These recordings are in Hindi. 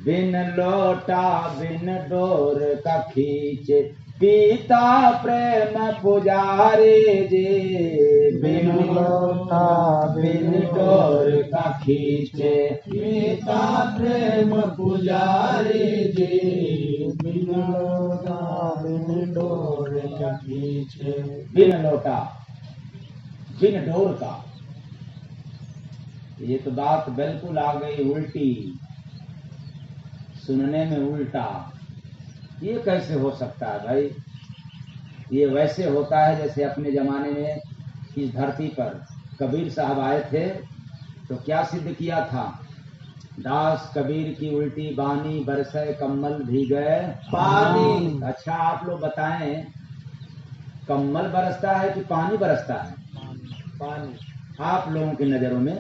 बिन लोटा बिन डोर का खींचे पीता प्रेम पुजारी जी। बिन लोटा बिन डोर का खींचे पीता प्रेम पुजारी जी। बिन लोटा बिन डोर का खींचे। बिन लोटा बिन डोर का, ये तो बात बिल्कुल आ गई उल्टी, सुनने में उल्टा। ये कैसे हो सकता है भाई? ये वैसे होता है जैसे अपने जमाने में इस धरती पर कबीर साहब आए थे तो क्या सिद्ध किया था? दास कबीर की उल्टी बानी बरसे कम्मल भीगे पानी। अच्छा आप लोग बताएं, कम्मल बरसता है कि पानी बरसता है? पानी। आप लोगों की नजरों में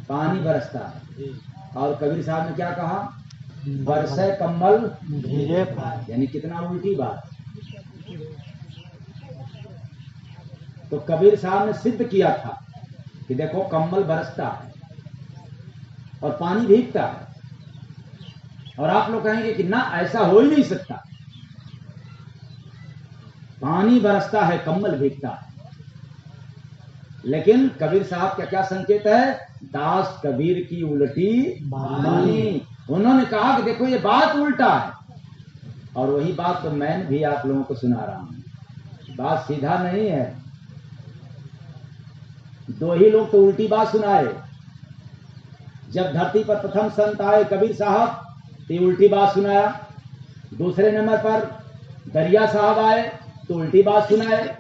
पानी बरसता है। और कबीर साहब ने क्या कहा? बरसे कम्मल भीगे पानी। यानी कितना उल्टी बात। तो कबीर साहब ने सिद्ध किया था कि देखो कम्बल बरसता है और पानी भीगता है, और आप लोग कहेंगे कि ना ऐसा हो ही नहीं सकता, पानी बरसता है कम्बल भीगता है। लेकिन कबीर साहब का क्या संकेत है? दास कबीर की उल्टी बानी। उन्होंने कहा कि देखो ये बात उल्टा है, और वही बात तो मैं भी आप लोगों को सुना रहा हूं। बात सीधा नहीं है। दो ही लोग तो उल्टी बात सुनाए। जब धरती पर प्रथम संत आए कबीर साहब तो उल्टी बात सुनाया। दूसरे नंबर पर दरिया साहब आए तो उल्टी बात सुनाए।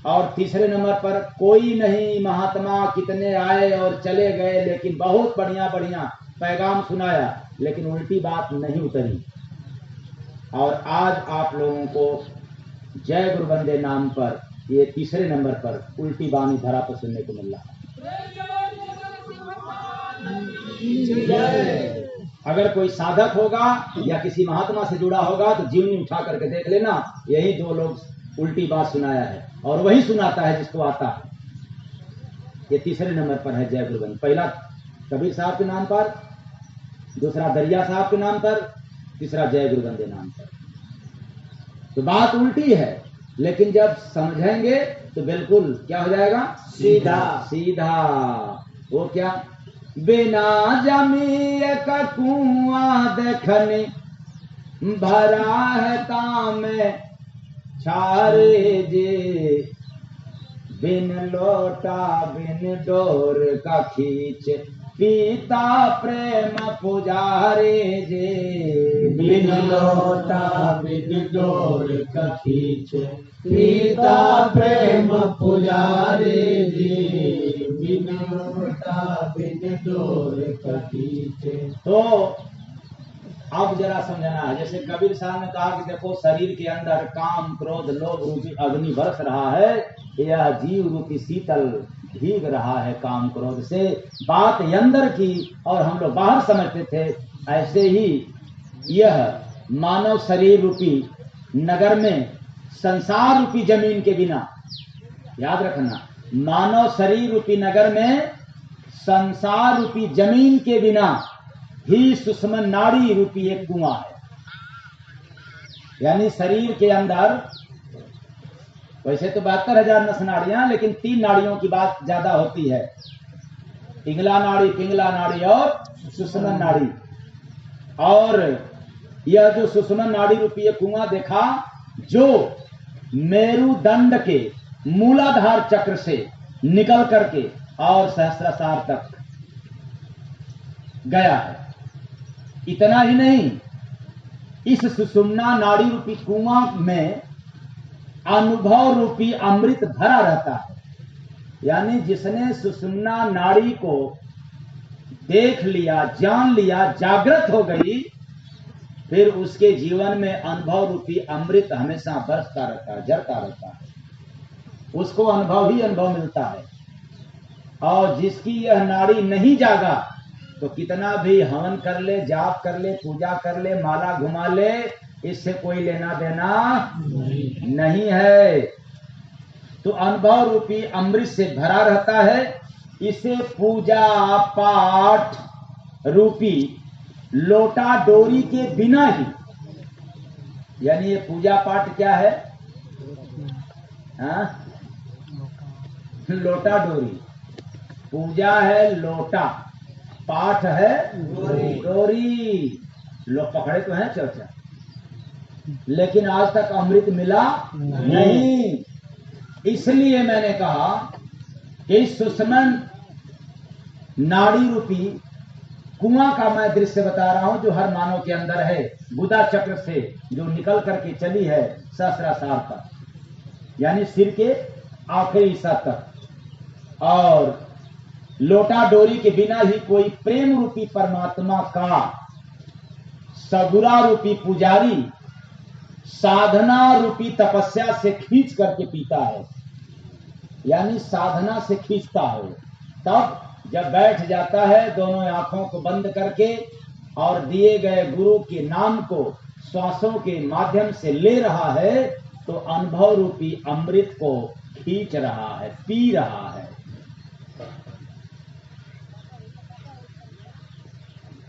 और तीसरे नंबर पर कोई नहीं महात्मा कितने आए और चले गए, लेकिन बहुत बढ़िया बढ़िया पैगाम सुनाया, लेकिन उल्टी बात नहीं उतरी। और आज आप लोगों को जय गुरु बंदे नाम पर ये तीसरे नंबर पर उल्टी बानी धरा पर सुनने को मिल रहा है। अगर कोई साधक होगा या किसी महात्मा से जुड़ा होगा तो जीवनी उठा करके देख लेना, यही दो लोग उल्टी बात सुनाया है, और वही सुनाता है जिसको आता है। ये तीसरे नंबर पर है जय गुरु बंदे। पहला कबीर साहब के नाम पर, दूसरा दरिया साहब के नाम पर, तीसरा जय गुरु बंदे नाम पर। तो बात उल्टी है, लेकिन जब समझेंगे तो बिल्कुल क्या हो जाएगा? सीधा सीधा। वो क्या? बिना जमी का कुआं देखने भरा है ताम छारे जे। बिन लोटा बिन डोर का खींच पीता प्रेम पुजारे जे। बिन लोटा बिन डोर का खींचे पीता प्रेम पुजारी जी। बिन लोटा बिन डोर का खींचे। तो अब जरा समझना है, जैसे कबीर साहब ने कहा कि देखो शरीर के अंदर काम क्रोध लोभ रूपी अग्नि बरस रहा है, यह जीव रूपी शीतल भीग रहा है काम क्रोध से। बात अंदर की और हम लोग बाहर समझते थे। ऐसे ही यह मानव शरीर रूपी नगर में संसार रूपी जमीन के बिना, याद रखना, मानव शरीर रूपी नगर में संसार रूपी जमीन के बिना ही सुषमन नाड़ी रूपी एक कुआं है। यानी शरीर के अंदर वैसे तो 72,000 नस नाड़ियां, लेकिन 3 नाड़ियों की बात ज्यादा होती है, पिंगला नाड़ी, पिंगला नाड़ी और सुषमन नाड़ी। और यह जो सुषमन नाड़ी रूपी ये कुआं देखा, जो मेरुदंड के मूलाधार चक्र से निकल करके और सहस्रार तक गया है। इतना ही नहीं, इस सुषुम्ना नाड़ी रूपी कुआं में अनुभव रूपी अमृत भरा रहता है। यानी जिसने सुषुम्ना नाड़ी को देख लिया, जान लिया, जागृत हो गई, फिर उसके जीवन में अनुभव रूपी अमृत हमेशा बरसता रहता है, झरता रहता है, उसको अनुभव ही अनुभव मिलता है। और जिसकी यह नाड़ी नहीं जागा तो कितना भी हवन कर ले, जाप कर ले, पूजा कर ले, माला घुमा ले, इससे कोई लेना देना नहीं है। तो अनुभव रूपी अमृत से भरा रहता है, इसे पूजा पाठ रूपी लोटा डोरी के बिना ही, यानी ये पूजा पाठ क्या है? हाँ? लोटा डोरी। पूजा है लोटा, पाठ है डोरी। लोग पकड़े तो हैं चर्चा, लेकिन आज तक अमृत मिला नहीं। इसलिए मैंने कहा कि सुषमन नाड़ी रूपी कुआं का मैं दृश्य बता रहा हूं, जो हर मानव के अंदर है, बुधा चक्र से जो निकल करके चली है सहस्रासार तक, यानी सिर के आखिरी हिस्सा तक। और लोटा डोरी के बिना ही कोई प्रेम रूपी परमात्मा का सगुरा रूपी पुजारी साधना रूपी तपस्या से खींच करके पीता है, यानी साधना से खींचता है। तब जब बैठ जाता है दोनों आंखों को बंद करके और दिए गए गुरु के नाम को श्वासों के माध्यम से ले रहा है, तो अनुभव रूपी अमृत को खींच रहा है, पी रहा है।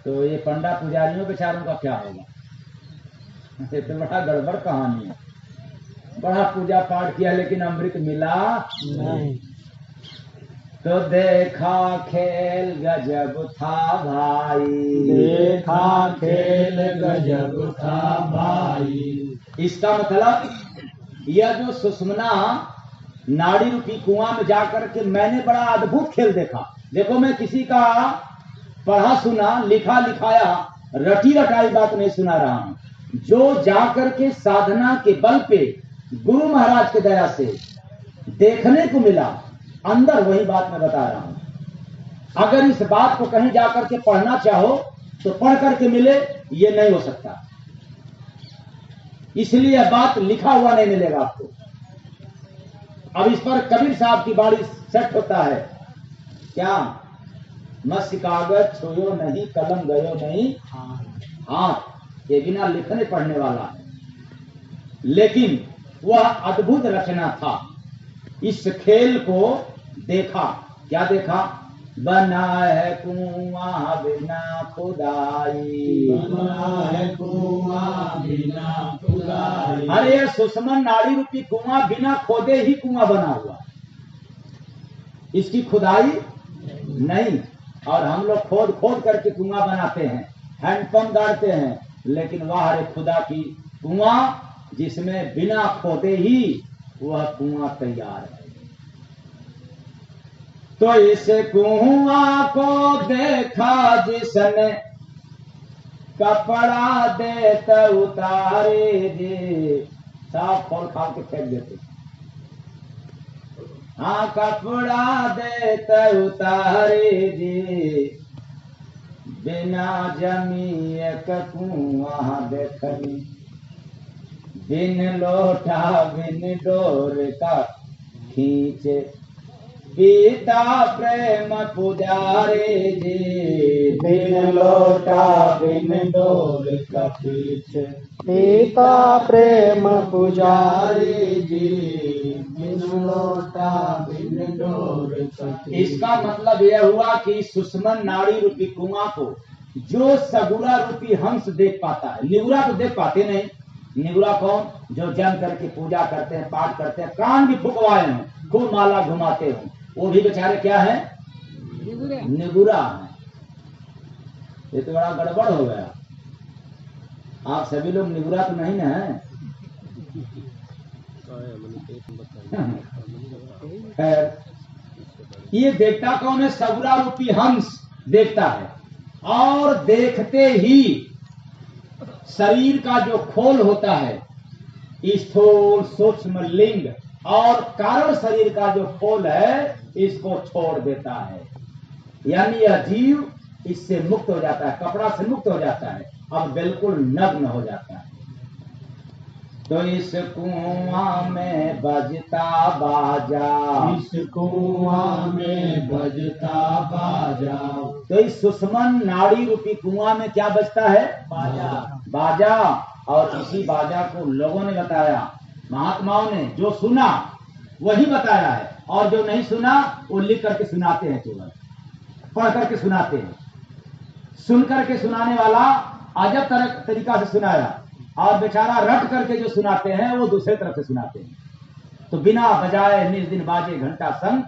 तो ये पंडा पुजारियों बेचारों का क्या होगा? ये तो बड़ा गड़बड़ कहानी है। बड़ा पूजा पाठ किया लेकिन अमृत मिला नहीं। तो देखा खेल गजब था भाई, देखा खेल गजब था भाई। इसका मतलब यह जो सुषमना नाड़ी रूपी कुआं में जाकर के मैंने बड़ा अद्भुत खेल देखा। देखो, मैं किसी का पढ़ा सुना लिखा लिखाया रटी रटाई बात नहीं सुना रहा हूं। जो जाकर के साधना के बल पे गुरु महाराज के दया से देखने को मिला अंदर, वही बात मैं बता रहा हूं। अगर इस बात को कहीं जाकर के पढ़ना चाहो तो पढ़ करके मिले, ये नहीं हो सकता। इसलिए यह बात लिखा हुआ नहीं मिलेगा आपको। अब इस पर कबीर साहब की बाड़ी सेट होता है क्या? मत्स्य कागज छुयो नहीं, कलम गयो नहीं हाथ, ये बिना लिखने पढ़ने वाला है। लेकिन वह अद्भुत रचना था। इस खेल को देखा, क्या देखा? बना है कुआं बिना खुदाई, बना है कुआं बिना खुदाई। अरे सुषमन नाड़ी रूपी कुआं बिना खोदे ही कुआं बना हुआ, इसकी खुदाई नहीं। और हम लोग खोद खोद करके कुआं बनाते हैं, हैंडपंप गाड़ते हैं, लेकिन वह रे खुदा की कुआं जिसमें बिना खोदे ही वह कुआं तैयार है। तो इस कुआं को देखा जिसने, कपड़ा देता उतारे जे, साफ फल खा के फेंक देते। हाँ, कपड़ा देता उतारे जे, बिना जमी एक कुआं देखनी, बिन लोटा बिन डोर का खींचे, पीता प्रेम पुजारे जी, बिन लोटा बिन डोर का खींचे, पीता प्रेम पुजारी जी, बिन लोटा बिन डोर का खींचे। इसका मतलब यह हुआ कि सुषमन नाड़ी रूपी कुआं को जो सगुरा रूपी हंस देख पाता है, निगुरा तो देख पाते नहीं। निगुरा कौन? जो जम करके पूजा करते हैं, पाठ करते हैं, कान भी फुकवाए हों, खूब माला घुमाते हों, वो भी बेचारे क्या है? निगुरा है। ये तो बड़ा गड़बड़ हो गया। आप सभी लोग निगुरा तो नहीं ना है? खैर, ये देखता कौन है? सगुरा रूपी हंस देखता है। और देखते ही शरीर का जो खोल होता है, स्थूल सूक्ष्म लिंग और कारण शरीर का जो खोल है, इसको छोड़ देता है। यानी यह जीव इससे मुक्त हो जाता है, कपड़ा से मुक्त हो जाता है, अब बिल्कुल नग्न हो जाता है। तो इस कुआं में बजता बाजा, इस कुआं में बजता बाजा। तो इस सुषमन नाड़ी रूपी कुआं में क्या बजता है? बाजा। बाजा। और इसी बाजा को लोगों ने बताया, महात्माओं ने जो सुना वही बताया है। और जो नहीं सुना वो लिख करके सुनाते हैं, केवल पढ़ करके सुनाते हैं। सुन करके सुनाने वाला अजब तरीका से सुनाया, और बेचारा रट करके जो सुनाते हैं वो दूसरे तरफ से सुनाते हैं। तो बिना बजाए निज दिन बाजे घंटा संग